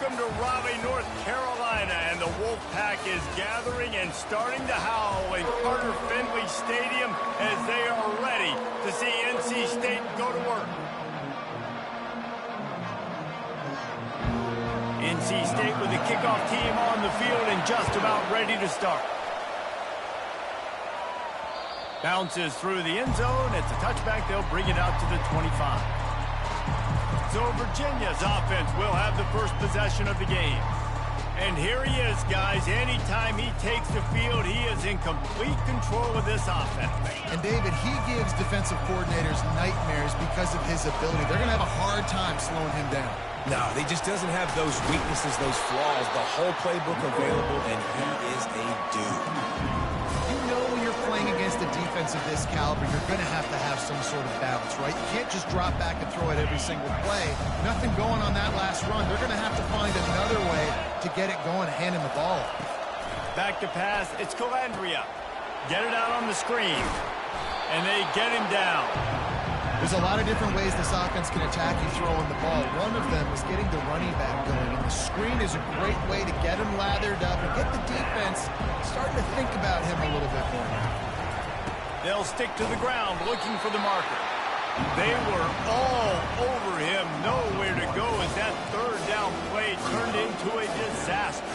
Welcome to Raleigh, North Carolina, and the Wolfpack is gathering and starting to howl in Carter Finley Stadium as they are ready to see NC State go to work. NC State with the kickoff team on the field and just about ready to start. Bounces through the end zone. It's a touchback. They'll bring it out to the 25. So Virginia's offense will have the first possession of the game. And here he is, guys. Anytime he takes the field, he is in complete control of this offense. And, David, he gives defensive coordinators nightmares because of his ability. They're going to have a hard time slowing him down. No, he just doesn't have those weaknesses, those flaws. The whole playbook available, and he is a dude. You know when you're playing against a defense of this caliber, you're going to have some sort of balance, right? You can't just drop back and throw it every single play. Nothing going on that last run. They're going to have to find another way to get it going, handing the ball. Back to pass. It's Calandria. Get it out on the screen. And they get him down. There's a lot of different ways this offense can attack you throwing the ball. One of them is getting the running back going. And the screen is a great way to get him lathered up and get the defense starting to think about him a little bit more now. They'll stick to the ground looking for the marker. They were all over him. Nowhere to go as that third down play turned into a disaster.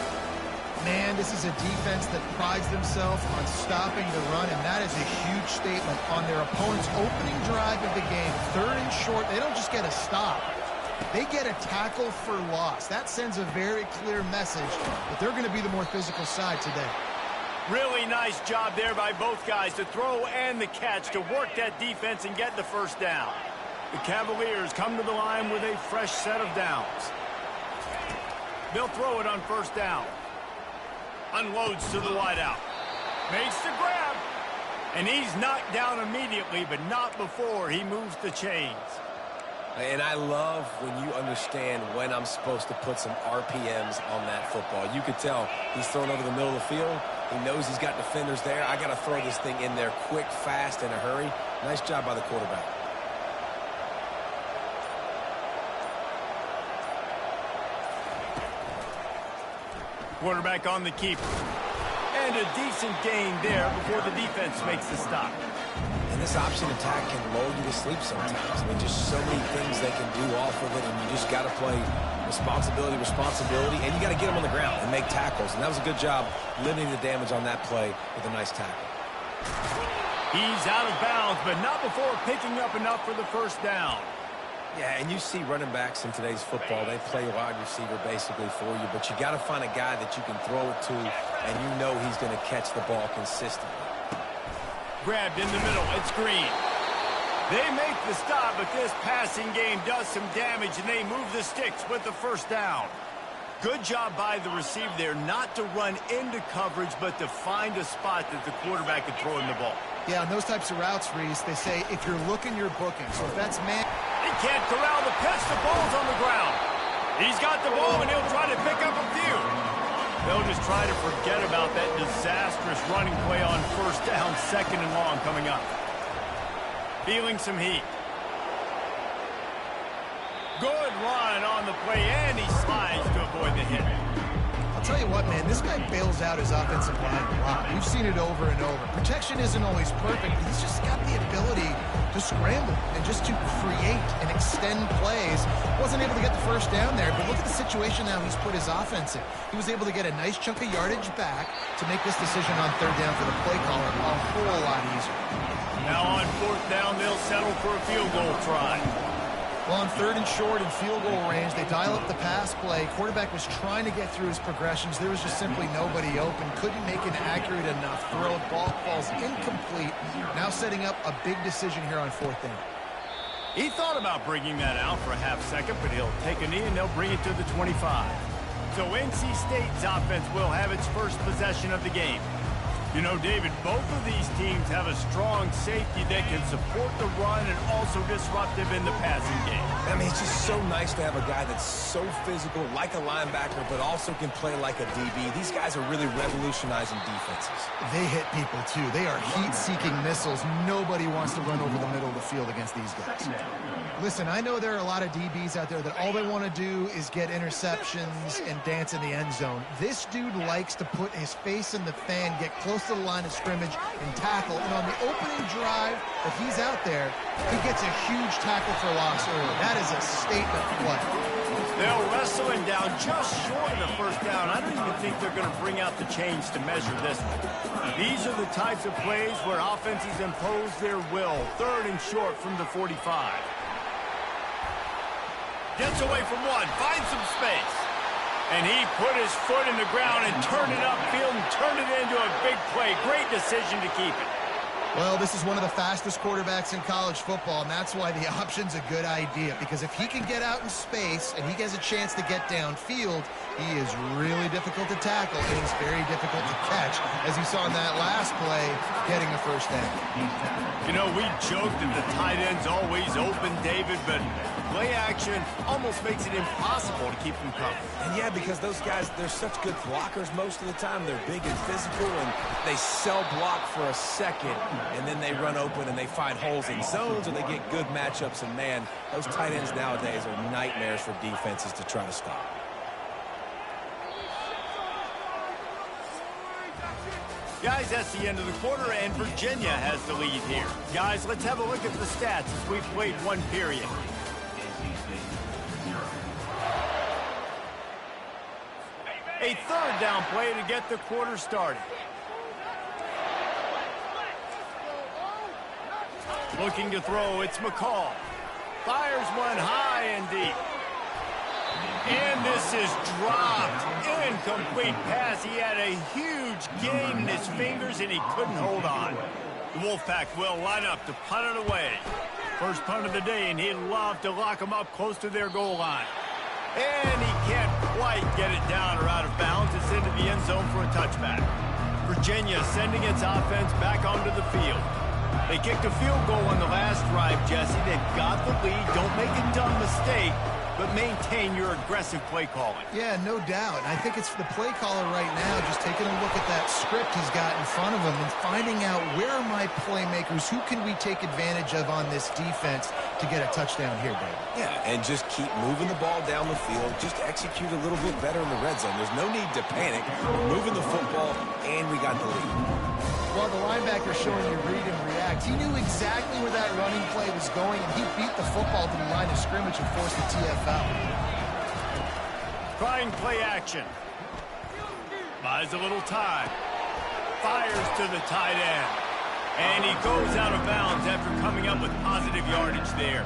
Man, this is a defense that prides themselves on stopping the run, and that is a huge statement on their opponent's opening drive of the game. Third and short, they don't just get a stop. They get a tackle for loss. That sends a very clear message that they're going to be the more physical side today. Really nice job there by both guys to throw and the catch to work that defense and get the first down. The Cavaliers come to the line with a fresh set of downs. They'll throw it on first down. Unloads to the wideout. Makes the grab. And he's knocked down immediately, but not before he moves the chains. And I love when you understand when I'm supposed to put some RPMs on that football. You could tell he's throwing over the middle of the field. He knows he's got defenders there. I got to throw this thing in there quick, fast, in a hurry. Nice job by the quarterback. Quarterback on the keeper. And a decent gain there before the defense makes the stop. And this option attack can lull you to sleep sometimes. I mean, just so many things they can do off of it, and you just got to play responsibility, and you got to get them on the ground and make tackles. And that was a good job limiting the damage on that play with a nice tackle. He's out of bounds, but not before picking up enough for the first down. Yeah, and you see running backs in today's football, they play wide receiver basically for you, but you got to find a guy that you can throw it to, and you know he's going to catch the ball consistently. Grabbed in the middle. It's Green. They make the stop, but this passing game does some damage, and they move the sticks with the first down. Good job by the receiver there not to run into coverage, but to find a spot that the quarterback could throw in the ball. Yeah, on those types of routes, Reese, they say if you're looking, you're booking. So if that's man... He can't corral the pitch. The ball's on the ground. He's got the ball, and he'll try to pick up a few. They'll just try to forget about that disastrous running play on first down, second and long coming up. Feeling some heat. Good run on the play, and he slides to avoid the hit. I'll tell you what, man, this guy bails out his offensive line a lot. We've seen it over and over. Protection isn't always perfect. He's just got the ability to scramble and just to create and extend plays. Wasn't able to get the first down there, but look at the situation now he's put his offense in. He was able to get a nice chunk of yardage back to make this decision on third down for the play caller a whole lot easier. Now on fourth down, they'll settle for a field goal try. Well, on third and short in field goal range, they dial up the pass play. Quarterback was trying to get through his progressions. There was just simply nobody open. Couldn't make an accurate enough throw. Ball falls incomplete. Now setting up a big decision here on fourth down. He thought about bringing that out for a half second, but he'll take a knee and they'll bring it to the 25. So NC State's offense will have its first possession of the game. You know, David, both of these teams have a strong safety that can support the run and also disruptive in the passing game. I mean, it's just so nice to have a guy that's so physical, like a linebacker, but also can play like a DB. These guys are really revolutionizing defenses. They hit people, too. They are heat-seeking missiles. Nobody wants to run over the middle of the field against these guys. Listen, I know there are a lot of DBs out there that all they want to do is get interceptions and dance in the end zone. This dude likes to put his face in the fan, get close to the line of scrimmage, and tackle. And on the opening drive that he's out there, he gets a huge tackle for loss early. That is a statement play. They'll wrestle him down just short of the first down. I don't even think they're going to bring out the chains to measure this one. These are the types of plays where offenses impose their will. 3rd and short from the 45. Gets away from one, finds some space. And he put his foot in the ground and turned it upfield and turned it into a big play. Great decision to keep it. Well, this is one of the fastest quarterbacks in college football, and that's why the option's a good idea. Because if he can get out in space and he has a chance to get downfield, he is really difficult to tackle, and he's very difficult to catch, as you saw in that last play, getting a first down. You know, we joked that the tight end's always open, David, but play action almost makes it impossible to keep them covered. And yeah, because those guys, they're such good blockers most of the time. They're big and physical, and they sell block for a second, and then they run open and they find holes in zones, or they get good matchups. And man, those tight ends nowadays are nightmares for defenses to try to stop. Guys, that's the end of the quarter, and Virginia has the lead here. Guys, let's have a look at the stats as we've played one period. A 3rd down play to get the quarter started. Looking to throw, it's McCall. Fires one high and deep. And this is dropped. Incomplete pass. He had a huge gain in his fingers, and he couldn't hold on. The Wolfpack will line up to punt it away. First punt of the day, and he'd love to lock them up close to their goal line. And he can't quite get it down or out of bounds. It's into the end zone for a touchback. Virginia sending its offense back onto the field. They kicked a field goal on the last drive, Jesse. They've got the lead. Don't make a dumb mistake, but maintain your aggressive play calling. Yeah, no doubt. I think it's the play caller right now just taking a look at that script he's got in front of him and finding out where are my playmakers, who can we take advantage of on this defense to get a touchdown here, Dave. Yeah, and just keep moving the ball down the field. Just execute a little bit better in the red zone. There's no need to panic. We're moving the football, and we got the lead. Well, the linebacker showing you read and react. He knew exactly where that running play was going, and he beat the football to the line of scrimmage and forced the TFL. Trying play action. Buys a little time. Fires to the tight end. And he goes out of bounds after coming up with positive yardage there.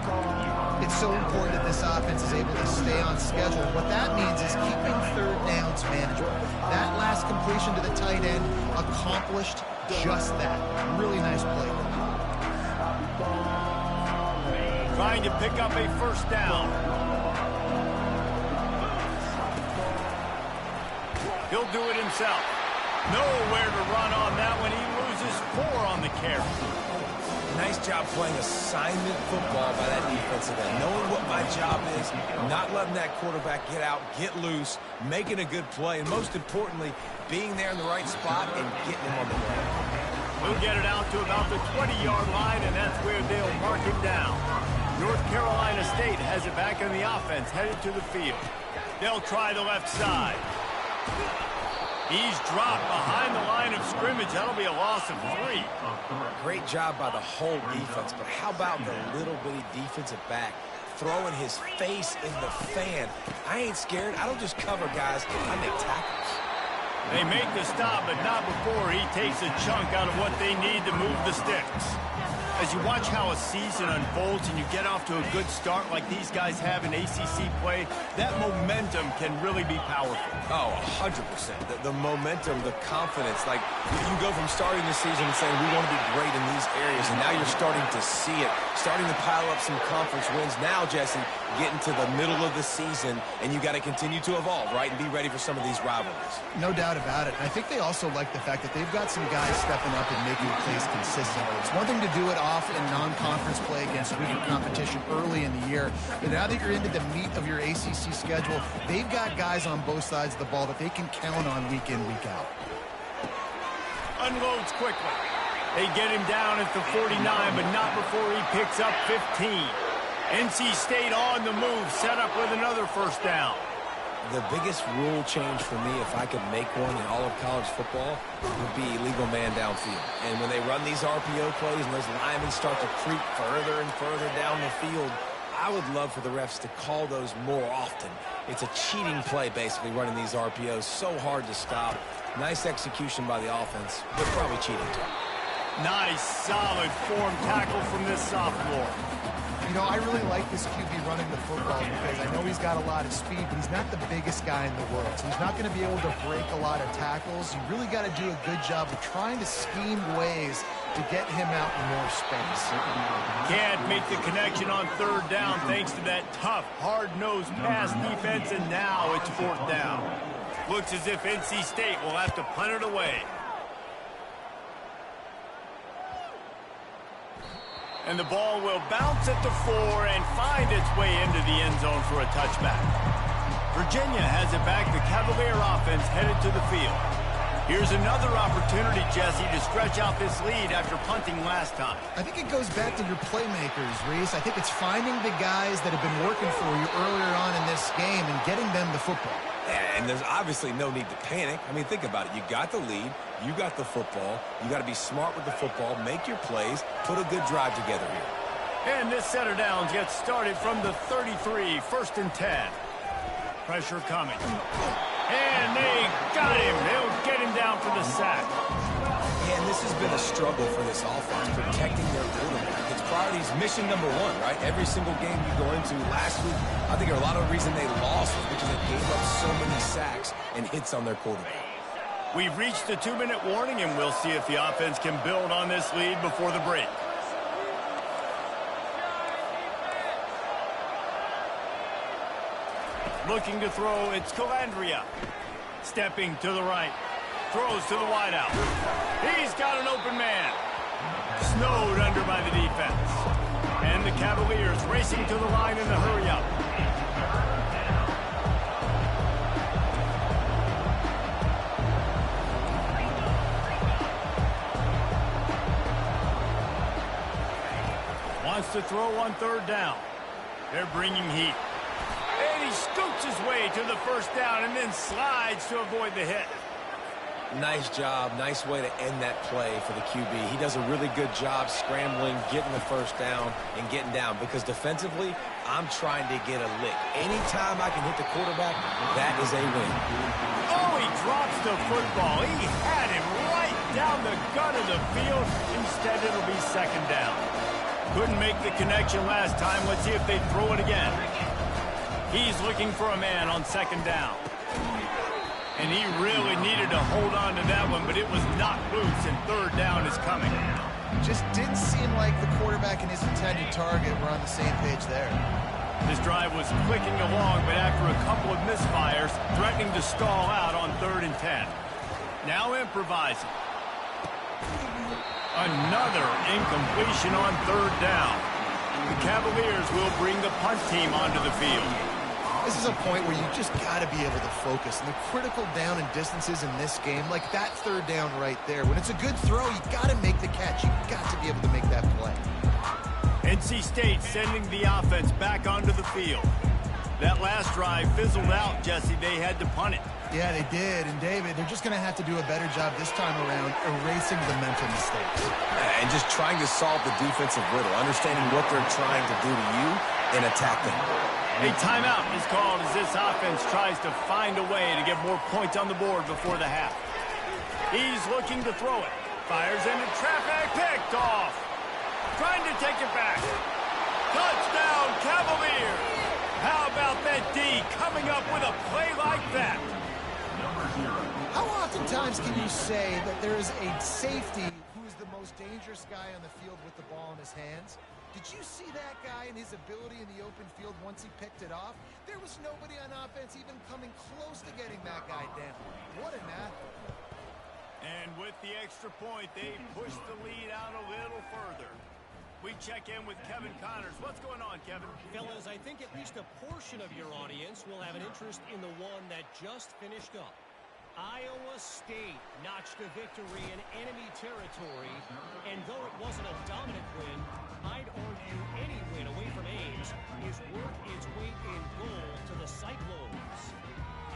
It's so important that this offense is able to stay on schedule. What that means is keeping 3rd downs manageable. That last completion to the tight end accomplished just that. Really nice play. Trying to pick up a first down. He'll do it himself. Nowhere to run on that one. He loses 4 on the carry. Nice job playing assignment football by that defensive end. Knowing what my job is, not letting that quarterback get out, get loose, making a good play, and most importantly, being there in the right spot and getting him on the ground. We'll get it out to about the 20-yard line, and that's where they'll mark him down. North Carolina State has it back in the offense, headed to the field. They'll try the left side. He's dropped behind the line of scrimmage. That'll be a loss of 3. Great job by the whole defense, but how about the little bitty defensive back throwing his face in the fan? I ain't scared. I don't just cover guys. I make tackles. They make the stop, but not before he takes a chunk out of what they need to move the sticks. As you watch how a season unfolds and you get off to a good start like these guys have in ACC play, that momentum can really be powerful. Oh, 100%. The momentum, the confidence. Like, you go from starting the season and saying, we want to be great in these areas, and now you're starting to see it, starting to pile up some conference wins. Now, Jesse, getting to the middle of the season, and you got to continue to evolve, right, and be ready for some of these rivalries. No doubt about it. I think they also like the fact that they've got some guys stepping up and making plays consistently. It's one thing to do it off in non-conference play against weaker competition early in the year, but now that you're into the meat of your ACC schedule, they've got guys on both sides of the ball that they can count on week in, week out. Unloads quickly. They get him down at the 49, but not before he picks up 15. NC State on the move, set up with another first down. The biggest rule change for me, if I could make one in all of college football, would be illegal man downfield. And when they run these RPO plays and those linemen start to creep further and further down the field, I would love for the refs to call those more often. It's a cheating play, basically, running these RPOs. So hard to stop. Nice execution by the offense, but probably cheating too. Nice, solid form tackle from this sophomore. You know, I really like this QB running the football because I know he's got a lot of speed, but he's not the biggest guy in the world. So he's not going to be able to break a lot of tackles. You really got to do a good job of trying to scheme ways to get him out in more space. Can't make the connection on third down thanks to that tough, hard-nosed pass defense, and now it's fourth down. Looks as if NC State will have to punt it away. And the ball will bounce at the 4 and find its way into the end zone for a touchback. Virginia has it back. The Cavalier offense headed to the field. Here's another opportunity, Jesse, to stretch out this lead after punting last time. I think it goes back to your playmakers, Reese. I think it's finding the guys that have been working for you earlier on in this game and getting them the football. And there's obviously no need to panic. I mean, think about it. You got the lead. You got the football. You got to be smart with the football. Make your plays. Put a good drive together here. And this set of downs gets started from the 33, 1st and 10. Pressure coming. And they got him. They'll get him down for the sack. And this has been a struggle for this offense, protecting their quarterback. It's priorities mission number one, right? Every single game you go into. Last week, I think a lot of the reason they lost was because they gave up so many sacks and hits on their quarterback. We've reached the 2-minute warning, and we'll see if the offense can build on this lead before the break. Looking to throw, it's Calandria. Stepping to the right. Throws to the wideout. He's got an open man. Snowed under by the defense. And the Cavaliers racing to the line in the hurry-up. Wants to throw on third down. They're bringing heat. And he scoots his way to the first down and then slides to avoid the hit. Nice job. Nice way to end that play for the QB. He does a really good job scrambling, getting the first down, and getting down. Because defensively, I'm trying to get a lick. Anytime I can hit the quarterback, that is a win. Oh, he drops the football. He had him right down the gut of the field. Instead, it'll be second down. Couldn't make the connection last time. Let's see if they throw it again. He's looking for a man on second down. And he really needed to hold on to that one, but it was knocked loose, and third down is coming. Just didn't seem like the quarterback and his intended target were on the same page there. This drive was clicking along, but after a couple of misfires, threatening to stall out on 3rd and 10. Now improvising. Another incompletion on 3rd down. The Cavaliers will bring the punt team onto the field. This is a point where you just got to be able to focus. And the critical down and distances in this game, like that third down right there, when it's a good throw, you got to make the catch. You got to be able to make that play. NC State sending the offense back onto the field. That last drive fizzled out, Jesse. They had to punt it. Yeah, they did. And, David, they're just going to have to do a better job this time around erasing the mental mistakes. And just trying to solve the defensive riddle, understanding what they're trying to do to you and attack them. A timeout is called as this offense tries to find a way to get more points on the board before the half. He's looking to throw it. Fires into traffic, picked off. Trying to take it back. Touchdown, Cavaliers. How about that D coming up with a play like that? How oftentimes can you say that there is a safety who is the most dangerous guy on the field with the ball in his hands? Did you see that guy and his ability in the open field once he picked it off? There was nobody on offense even coming close to getting that guy down. What an athlete. And with the extra point, they push the lead out a little further. We check in with Kevin Connors. What's going on, Kevin? Fellas, I think at least a portion of your audience will have an interest in the one that just finished up. Iowa State notched a victory in enemy territory, and though it wasn't a dominant win, I'd argue any win away from Ames is worth its weight in gold to the Cyclones.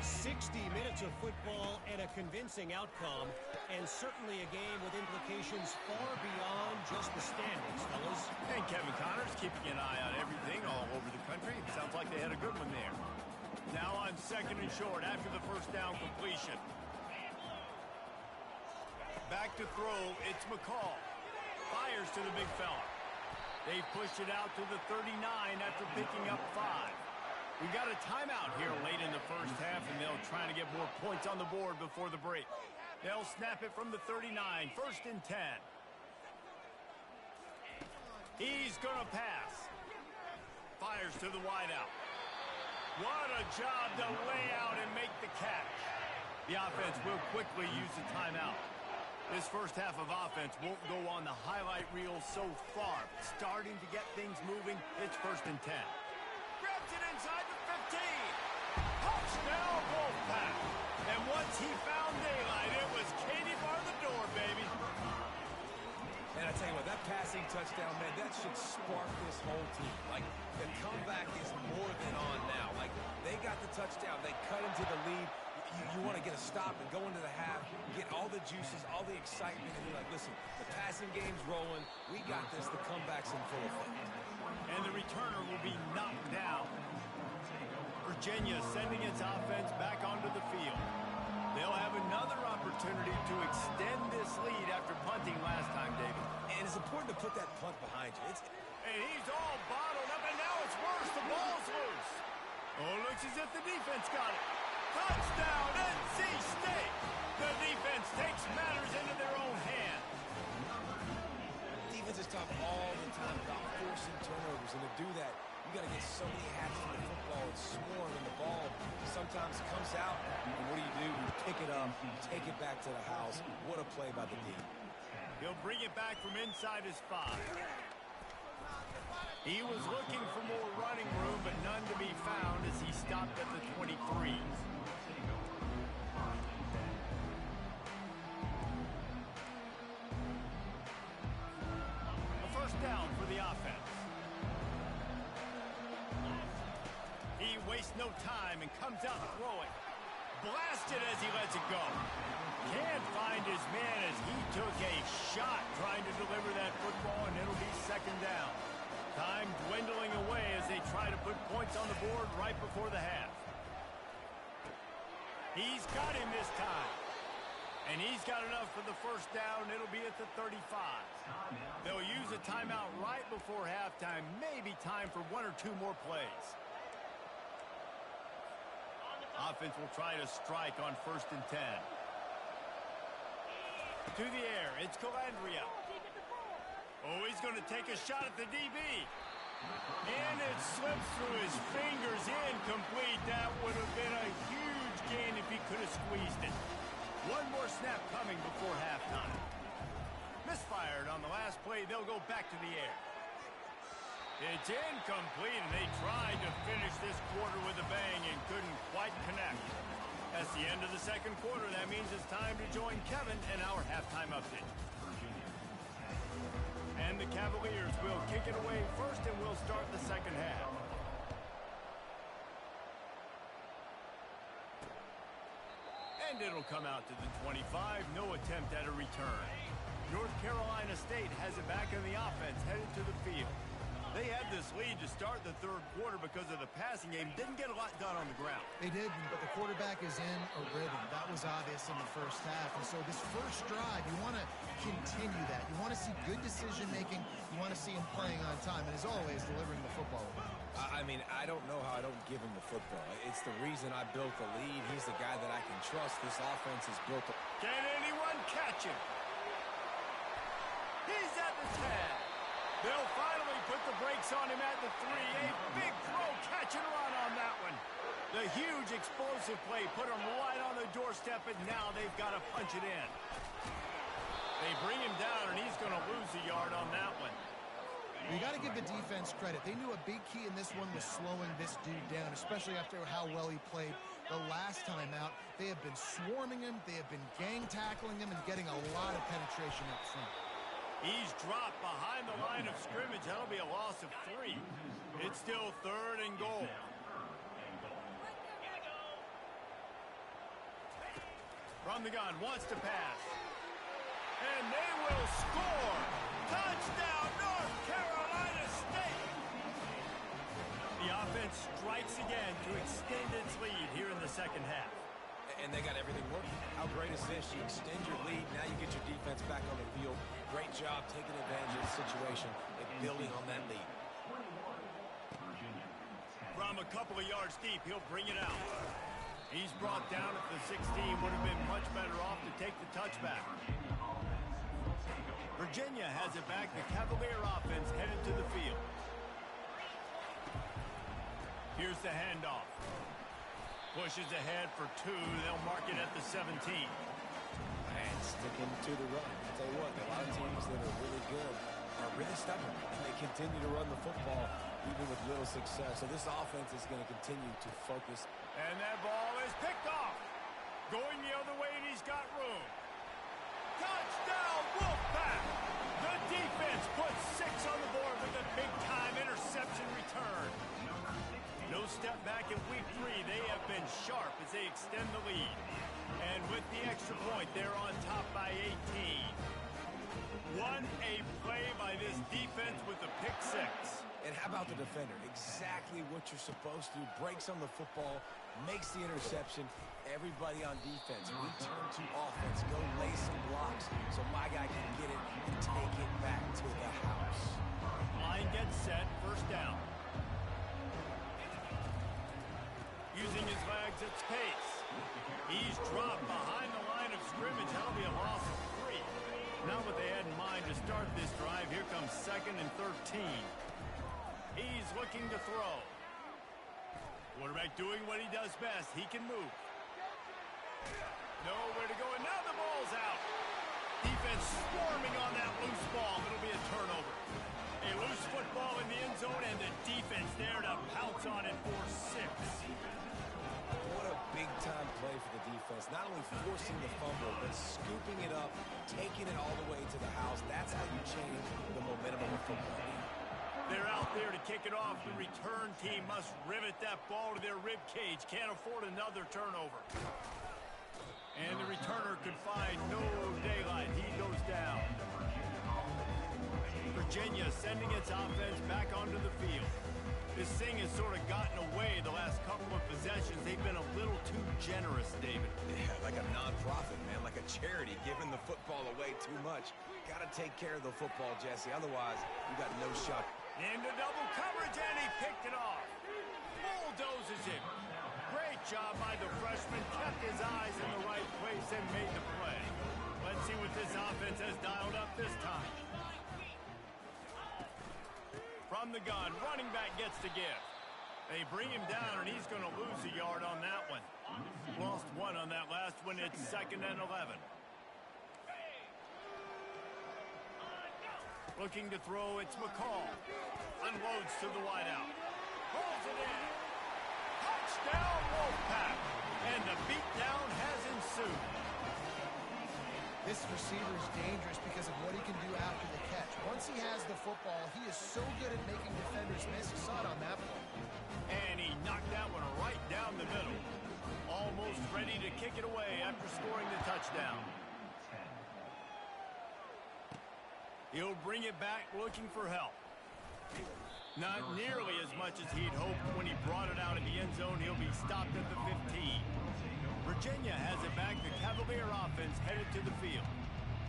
60 minutes of football and a convincing outcome, and certainly a game with implications far beyond just the standings, fellas. And Kevin Connors keeping an eye on everything all over the country. It sounds like they had a good one there. Now on 2nd and short after the first down completion. Back to throw, it's McCall. Fires to the big fella. They push it out to the 39 after picking up 5. We got a timeout here late in the first half, and they'll try to get more points on the board before the break. They'll snap it from the 39, 1st and 10. He's going to pass. Fires to the wideout. What a job to lay out and make the catch. The offense will quickly use the timeout. This first half of offense won't go on the highlight reel so far. Starting to get things moving, it's 1st and 10. Grabs it inside the 15. Touchdown, Wolfpack. And once he found daylight, it was Katie bar the door, baby. And I tell you what, that passing touchdown, man, that should spark this whole team. Like, the comeback is more than on now. Like, they got the touchdown. They cut into the lead. You want to get a stop and go into the half, get all the juices, all the excitement, and you're like, listen, the passing game's rolling. We got this. The comeback's in full effect. And the returner will be knocked down. Virginia sending its offense back onto the field. They'll have another opportunity to extend this lead after punting last time, David. And it's important to put that punt behind you. And he's all bottled up, and now it's worse. The ball's loose. Oh, looks as if the defense got it. Touchdown, NC State. The defense takes matters into their own hands. Defense is talk all the time about forcing turnovers, and to do that, you got to get so many hats on the football and swarm, and the ball sometimes comes out, and what do? You pick it up, you take it back to the house. What a play by the D. He'll bring it back from inside his 5. He was looking for more running room, but none to be found as he stopped at the 23. A first down for the offense. He wastes no time and comes out throwing. Blasted as he lets it go. Can't find his man as he took a shot trying to deliver that football, and it'll be 2nd down. Time dwindling away as they try to put points on the board right before the half. He's got him this time. And he's got enough for the first down. It'll be at the 35. They'll use a timeout right before halftime. Maybe time for 1 or 2 more plays. Offense will try to strike on 1st and 10. To the air, it's Calandria. Oh, he's going to take a shot at the DB. And it slips through his fingers, incomplete. That would have been a huge gain if he could have squeezed it. One more snap coming before halftime. Misfired on the last play. They'll go back to the air. It's incomplete, and they tried to finish this quarter with a bang and couldn't quite connect. That's the end of the 2nd quarter. That means it's time to join Kevin and our halftime update. And the Cavaliers will kick it away first, and we'll start the 2nd half. And it'll come out to the 25. No attempt at a return. North Carolina State has it back in the offense, headed to the field. They had this lead to start the third quarter because of the passing game. Didn't get a lot done on the ground. They didn't, but the quarterback is in a rhythm. That was obvious in the first half. And so this first drive, you want to continue that. You want to see good decision-making. You want to see him playing on time. And as always, delivering the football. I mean, I don't know how I don't give him the football. It's the reason I built the lead. He's the guy that I can trust. This offense is built. Can anyone catch him? He's at the 10. They'll finally put the brakes on him at the 3. A big throw, catch and run on that one. The huge explosive play put him right on the doorstep, and now they've got to punch it in. They bring him down, and he's going to lose a yard on that one. You got to give the defense credit. They knew a big key in this one was slowing this dude down, especially after how well he played the last time out. They have been swarming him. They have been gang tackling him and getting a lot of penetration up front. He's dropped behind the line of scrimmage. That'll be a loss of 3. It's still 3rd and goal. From the gun, wants to pass. And they will score. Touchdown, North Carolina State. The offense strikes again to extend its lead here in the second half. And they got everything working. How great is this? You extend your lead. Now you get your defense back on the field. Great job taking advantage of the situation and building on that lead. From a couple of yards deep, he'll bring it out. He's brought down at the 16. Would have been much better off to take the touchback. Virginia has it back. The Cavalier offense headed to the field. Here's the handoff. Pushes ahead for 2. They'll mark it at the 17. And sticking to the run. I'll tell you what, a lot of teams that are really good are really stubborn. And they continue to run the football even with little success. So this offense is going to continue to focus. And that ball is picked off. Going the other way, and he's got room. Touchdown, Wolfpack! The defense puts 6 on the board with a big-time interception return. No step back in week 3. They have been sharp as they extend the lead. And with the extra point, they're on top by 18. What a play by this defense with the pick 6. And how about the defender? Exactly what you're supposed to do. Breaks on the football, makes the interception. Everybody on defense, we turn to offense. Go lay some blocks so my guy can get it and take it back to the house. Line gets set, first down. Using his legs at pace. He's dropped behind the line of scrimmage. That'll be a loss of 3. Not what they had in mind to start this drive. Here comes 2nd and 13. He's looking to throw. Quarterback doing what he does best. He can move. Nowhere to go, and now the ball's out. Defense swarming on that loose ball. It'll be a turnover. A loose football in the end zone, and the defense there to pounce on it for 6. What a big-time play for the defense. Not only forcing the fumble, but scooping it up, taking it all the way to the house. That's how you change the momentum of a football game. They're out there to kick it off. The return team must rivet that ball to their rib cage. Can't afford another turnover. And the returner could find no daylight. He goes down. Virginia sending its offense back onto the field. This thing has sort of gotten away the last couple of possessions. They've been a little too generous, David. Yeah, like a non-profit, man, like a charity, giving the football away too much. Got to take care of the football, Jesse. Otherwise, you got no shot. Into double coverage, and he picked it off. Bulldozes him. Great job by the freshman. Kept his eyes in the right place and made the play. Let's see what this offense has dialed up this time. From the gun, running back gets to give. They bring him down, and he's going to lose a yard on that one. Lost 1 on that last one. It's 2nd and 11. Looking to throw, it's McCall. Unloads to the wideout. Pulls it in. Touchdown, Wolfpack. And the beatdown has ensued. This receiver is dangerous because of what he can do after the catch. Once he has the football, he is so good at making defenders miss. You saw it on that play. And he knocked that one right down the middle. Almost ready to kick it away after scoring the touchdown. He'll bring it back looking for help. Not nearly as much as he'd hoped when he brought it out of the end zone. He'll be stopped at the 15. Virginia has it back. The Cavalier offense headed to the field.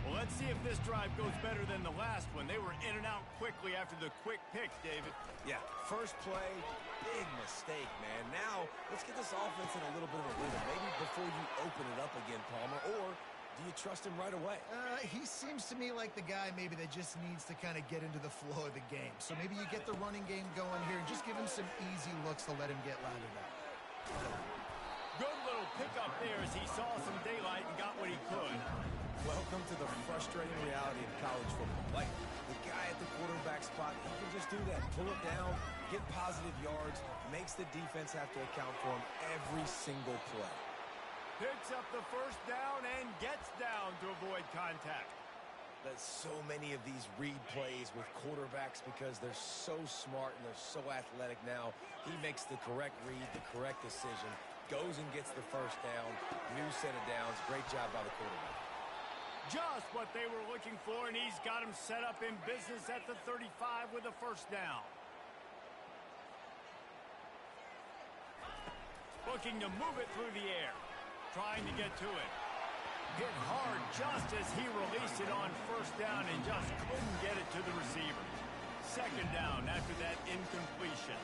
Well, let's see if this drive goes better than the last one. They were in and out quickly after the quick pick, David. Yeah, first play, big mistake, man. Now, let's get this offense in a little bit of a rhythm. Maybe before you open it up again, Palmer, or do you trust him right away? He seems to me like the guy maybe that just needs to kind of get into the flow of the game. So maybe you get the running game going here and just give him some easy looks to let him get lathered up. Good little pickup there as he saw some daylight and got what he could. Welcome to the frustrating reality of college football. Like, the guy at the quarterback spot, he can just do that. Pull it down, get positive yards, makes the defense have to account for him every single play. Picks up the first down and gets down to avoid contact. There's so many of these read plays with quarterbacks because they're so smart and they're so athletic now. He makes the correct read, the correct decision, goes and gets the first down, new set of downs. Great job by the quarterback. Just what they were looking for, and he's got him set up in business at the 35 with a first down. Looking to move it through the air. Trying to get to it. Hit hard just as he released it on first down and just couldn't get it to the receiver. Second down after that incompletion.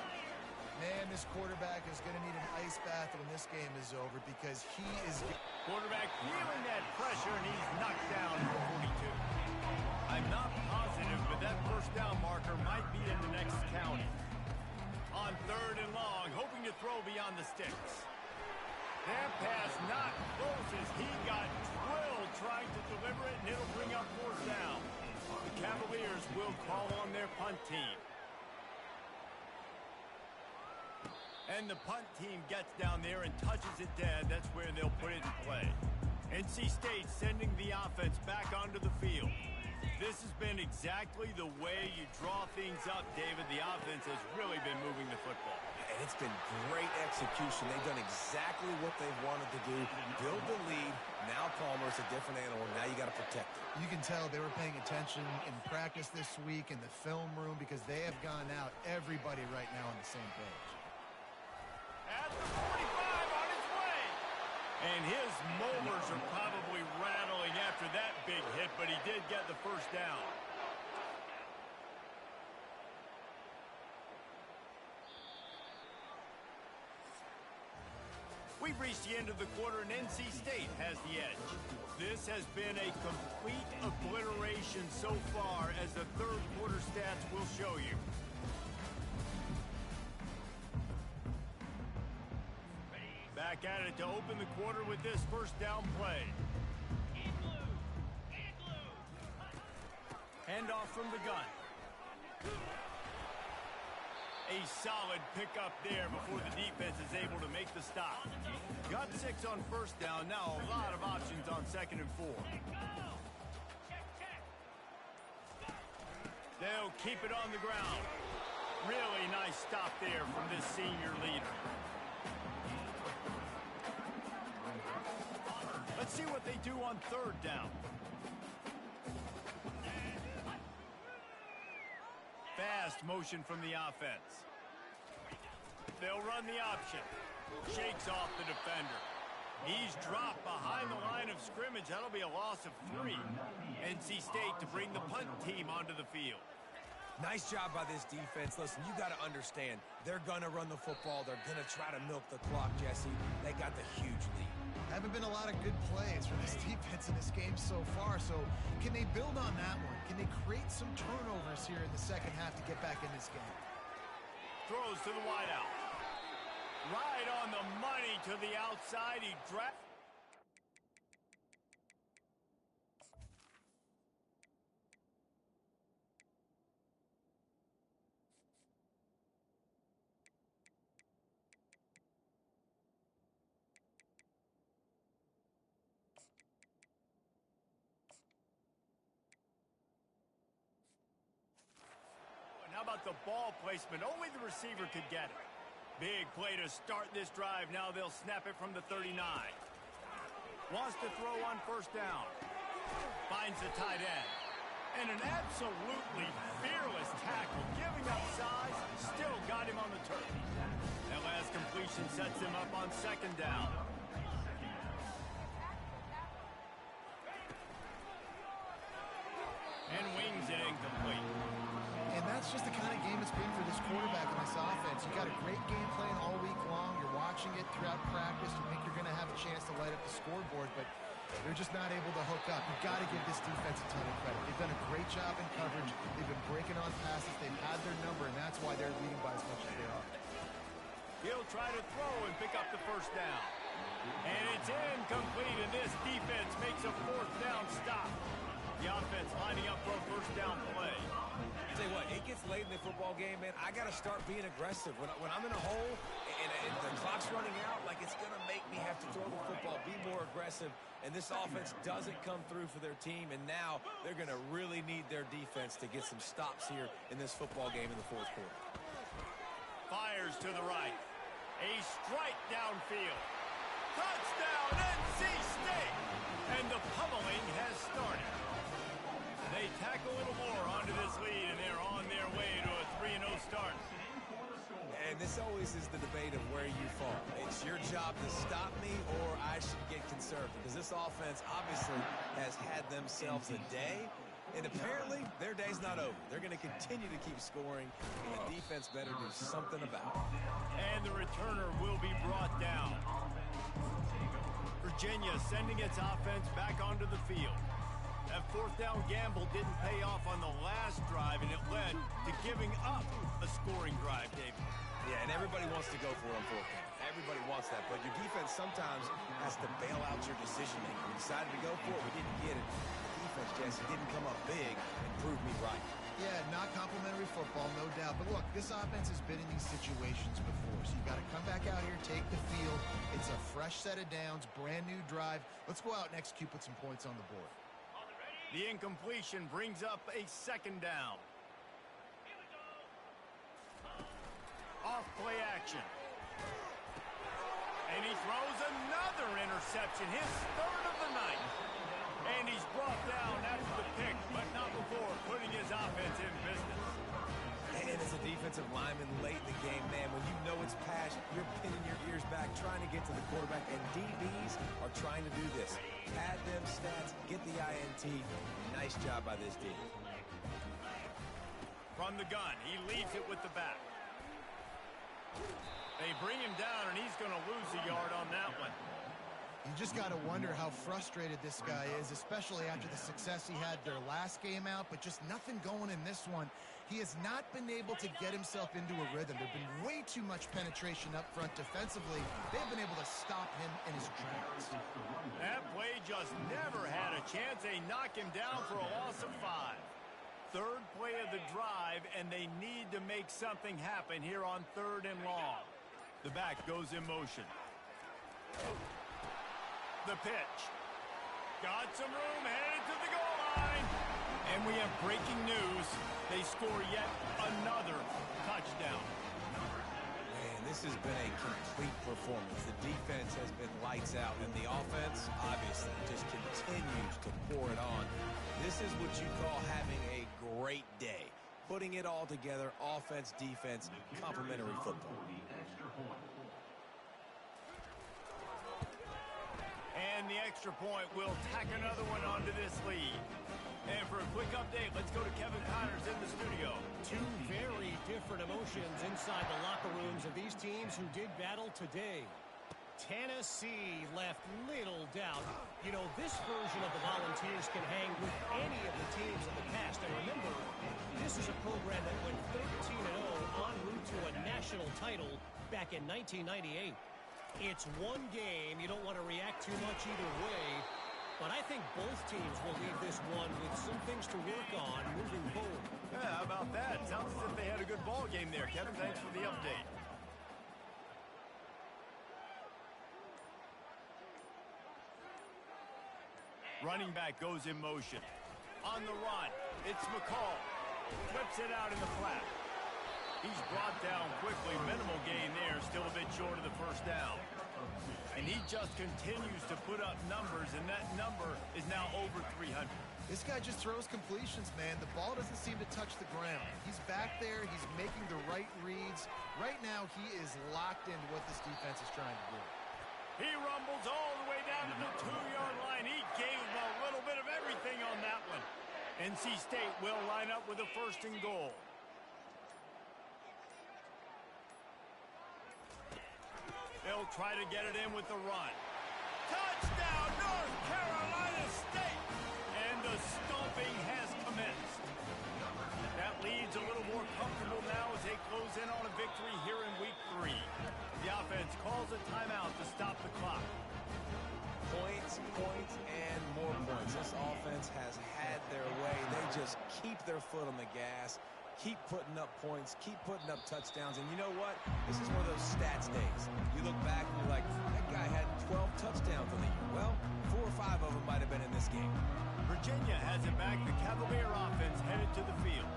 Man, this quarterback is going to need an ice bath when this game is over because he is... Quarterback feeling that pressure, and he's knocked down for 42. I'm not positive, but that first down marker might be in the next county. On third and long, hoping to throw beyond the sticks. That pass not close as he got drilled trying to deliver it, and it'll bring up fourth down. The Cavaliers will call on their punt team. And the punt team gets down there and touches it dead. That's where they'll put it in play. NC State sending the offense back onto the field. This has been exactly the way you draw things up, David. The offense has really been moving the football. And it's been great execution. They've done exactly what they've wanted to do. Build the lead. Now Palmer's a different animal. Now you got to protect it. You can tell they were paying attention in practice this week in the film room because they have gone out, everybody right now on the same page. At the 45 on its way. And his molars are probably rattling after that big hit, but he did get the first down. We've reached the end of the quarter, and NC State has the edge. This has been a complete obliteration so far, as the third quarter stats will show you. Back at it to open the quarter with this first down play. Handoff from the gun. A solid pickup there before the defense is able to make the stop. Got 6 on first down. Now a lot of options on second and 4. They'll keep it on the ground. Really nice stop there from this senior leader. Let's see what they do on third down. Fast motion from the offense. They'll run the option. Shakes off the defender. He's dropped behind the line of scrimmage. That'll be a loss of 3. NC State to bring the punt team onto the field. Nice job by this defense. Listen, you got to understand, they're going to run the football. They're going to try to milk the clock, Jesse. They got the huge lead. Haven't been a lot of good plays from this defense in this game so far, so can they build on that one? Can they create some turnovers here in the second half to get back in this game? Throws to the wideout. Right on the money to the outside. He drags. How about the ball placement? Only the receiver could get it. Big play to start this drive. Now they'll snap it from the 39. Wants to throw on first down. Finds the tight end. And an absolutely fearless tackle, giving up size, still got him on the turf. That last completion sets him up on second down. And wings it incomplete. And that's just the kind of game it's been for this quarterback and this offense. You got a great game plan all week long. You're watching it throughout practice. You think you're going to have a chance to light up the scoreboard, but they're just not able to hook up. You've got to give this defense a ton of credit. They've done a great job in coverage. They've been breaking on passes. They've had their number, and that's why they're leading by as much as they are. He'll try to throw and pick up the first down. And it's incomplete, and this defense makes a fourth down stop. The offense lining up for a first down play. I'll tell you what, it gets late in the football game, man. I got to start being aggressive. When I'm in a hole and the clock's running out, like, it's going to make me have to throw the football, be more aggressive. And this offense doesn't come through for their team, and now they're going to really need their defense to get some stops here in this football game in the fourth quarter. Fires to the right. A strike downfield. Touchdown, NC State! And the pummeling has started. They tack a little more onto this lead, and they're on their way to a 3-0 start. And this always is the debate of where you fall. It's your job to stop me, or I should get conservative. Because this offense obviously has had themselves a day, and apparently their day's not over. They're going to continue to keep scoring, and the defense better do something about it. And the returner will be brought down. Virginia sending its offense back onto the field. That fourth down gamble didn't pay off on the last drive, and it led to giving up a scoring drive, David. Yeah, and everybody wants to go for it on fourth down. Everybody wants that, but your defense sometimes has to bail out your decision-making. We decided to go for it. We didn't get it. The defense, Jesse, didn't come up big and prove me right. Yeah, not complimentary football, no doubt. But look, this offense has been in these situations before, so you've got to come back out here, take the field. It's a fresh set of downs, brand new drive. Let's go out and execute, put some points on the board. The incompletion brings up a second down. Off play action. And he throws another interception, his third of the night. And he's brought down after the pick, but not before putting his offense in business. And as a defensive lineman late in the game, man, when you know it's passed, you're pinning your ears back, trying to get to the quarterback, and DBs are trying to do this. Pad them stats, get the INT. Nice job by this D. From the gun, he leads it with the back. They bring him down, and he's going to lose a yard on that one. You just got to wonder how frustrated this guy is, especially after the success he had their last game out, but just nothing going in this one. He has not been able to get himself into a rhythm. There's been way too much penetration up front defensively. They've been able to stop him in his tracks. That play just never had a chance. They knock him down for a loss of 5. Third play of the drive, and they need to make something happen here on 3rd and long. The back goes in motion. The pitch. Got some room, headed to the goal line. And we have breaking news. They score yet another touchdown. Man, this has been a complete performance. The defense has been lights out, and the offense, obviously, just continues to pour it on. This is what you call having a great day. Putting it all together, offense, defense, complementary football. And the extra point will tack another one onto this lead. And for a quick update, let's go to Kevin Connors in the studio. Two very different emotions inside the locker rooms of these teams who did battle today. Tennessee left little doubt. You know, this version of the Volunteers can hang with any of the teams in the past. And remember, this is a program that went 13-0 en route to a national title back in 1998. It's one game. You don't want to react too much either way. But I think both teams will leave this one with some things to work on moving forward. Yeah, how about that? Sounds as if they had a good ball game there. Kevin, thanks for the update. Running back goes in motion. On the run, it's McCall. Whips it out in the flat. He's brought down quickly. Minimal gain there. Still a bit short of the first down. And he just continues to put up numbers, and that number is now over 300. This guy just throws completions, man. The ball doesn't seem to touch the ground. He's back there. He's making the right reads. Right now, he is locked into what this defense is trying to do. He rumbles all the way down to the 2-yard line. He gave him a little bit of everything on that one. NC State will line up with a 1st and goal. They'll try to get it in with the run. Touchdown, North Carolina State! And the stomping has commenced. That lead's a little more comfortable now as they close in on a victory here in week 3. The offense calls a timeout to stop the clock. Points, and more points. This offense has had their way. They just keep their foot on the gas, keep putting up points, keep putting up touchdowns. And you know what? This is one of those stats days. You look back and you're like, that guy had 12 touchdowns on the year. Well, 4 or 5 of them might have been in this game. Virginia has it back. The Cavalier offense headed to the field.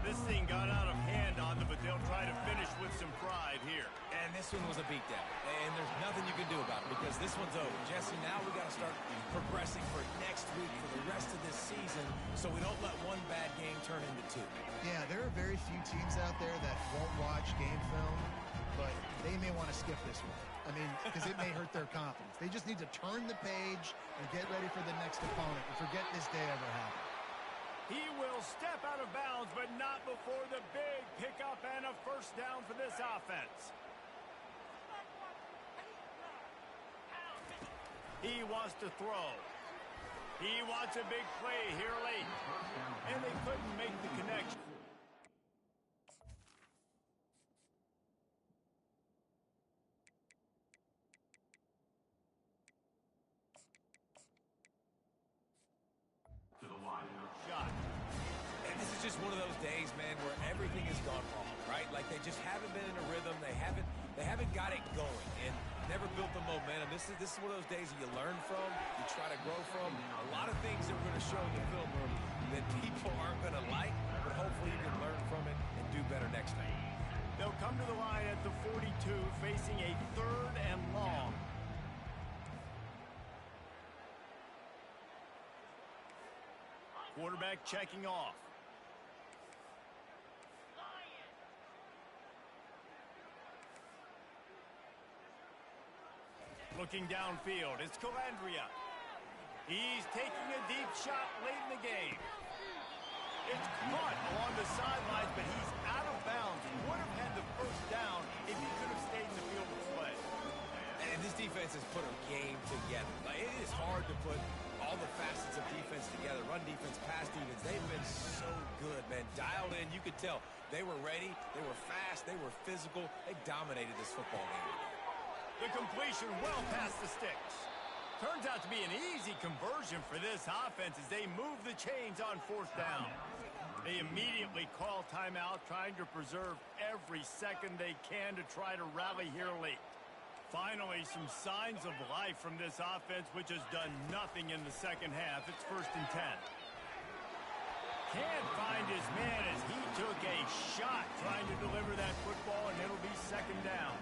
This thing got out of hand on them, but they'll try to finish with some pride here. And this one was a beatdown. And there's nothing you can do about it because this one's over. Jesse, now we got to start progressing for next week, for the rest of this season, so we don't let one bad game turn into 2. Yeah, there are very few teams out there that won't watch game film, but they may want to skip this one. I mean, because it may hurt their confidence. They just need to turn the page and get ready for the next opponent and forget this day ever happened. He will step out of bounds, but not before the big pickup and a 1st down for this offense. He wants to throw. He wants a big play here late. And they couldn't make the connection. Shot. And this is just one of those days, man, where everything has gone wrong, right? Like they just haven't been in a rhythm. They haven't got it going and never built the momentum. This is one of those days that you learn from, you try to grow from. A lot of things that we're going to show in the film room that people aren't going to like, but hopefully you can learn from it and do better next time. They'll come to the line at the 42, facing a 3rd and long. Quarterback checking off. Looking downfield, it's Calandria. He's taking a deep shot late in the game. It's caught along the sidelines, but he's out of bounds. He would have had the 1st down if he could have stayed in the field of play. And this defense has put a game together. Like, it is hard to put all the facets of defense together. Run defense, pass defense. They've been so good, man. Dialed in. You could tell they were ready. They were fast. They were physical. They dominated this football game. The completion well past the sticks. Turns out to be an easy conversion for this offense as they move the chains on 4th down. They immediately call timeout, trying to preserve every second they can to try to rally here late. Finally, some signs of life from this offense, which has done nothing in the 2nd half. It's 1st and 10. Can't find his man as he took a shot trying to deliver that football, and it'll be 2nd down.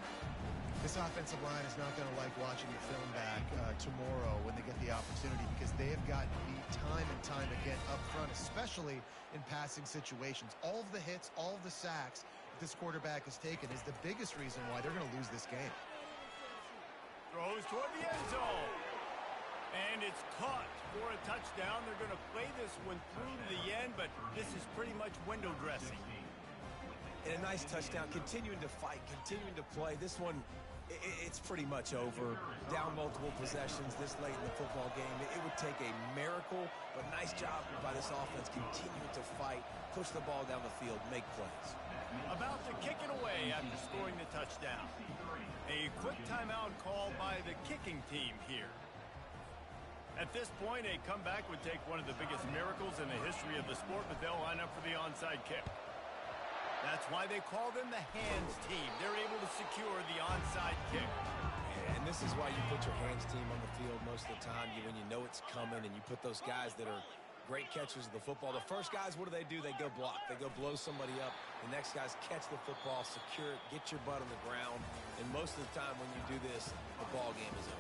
This offensive line is not going to like watching the film back tomorrow when they get the opportunity because they have gotten beat time and time again up front, especially in passing situations. All of the hits, all of the sacks that this quarterback has taken is the biggest reason why they're going to lose this game. Throws toward the end zone. And it's caught for a touchdown. They're going to play this one through to the end, but this is pretty much window dressing. And a nice touchdown, continuing to fight, continuing to play. This one, it's pretty much over. Down multiple possessions this late in the football game. It would take a miracle, but nice job by this offense continuing to fight, push the ball down the field, make plays. About to kick it away after scoring the touchdown. A quick timeout called by the kicking team here. At this point, a comeback would take one of the biggest miracles in the history of the sport, but they'll line up for the onside kick. That's why they call them the hands team. They're able to secure the onside kick. And this is why you put your hands team on the field most of the time when you know it's coming, and you put those guys that are great catchers of the football. The first guys, what do? They go block. They go blow somebody up. The next guys catch the football, secure it, get your butt on the ground. And most of the time when you do this, the ball game is over.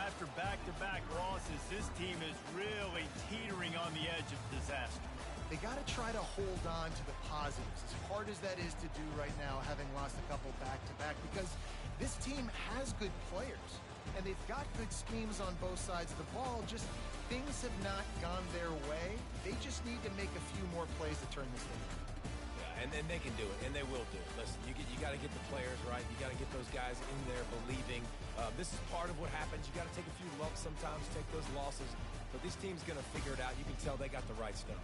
after back-to-back losses, this team is really teetering on the edge of disaster. They got to try to hold on to the positives, as hard as that is to do right now, having lost a couple back-to-back, because this team has good players, and they've got good schemes on both sides of the ball. Just things have not gone their way. They just need to make a few more plays to turn this thing around. And then they can do it, and they will do it. Listen, you got to get the players right. You got to get those guys in there believing. This is part of what happens. You got to take a few lumps sometimes, take those losses. But this team's going to figure it out. You can tell they got the right stuff.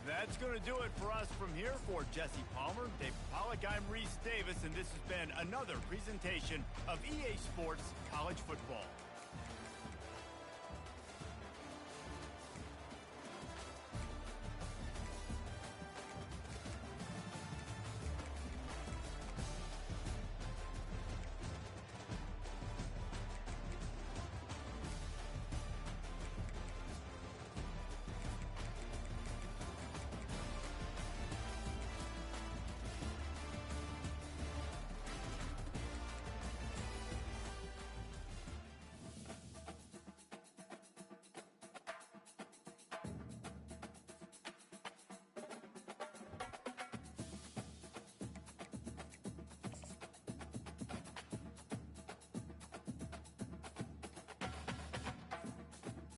That's going to do it for us from here. For Jesse Palmer, David Pollack, I'm Reese Davis, and this has been another presentation of EA Sports College Football.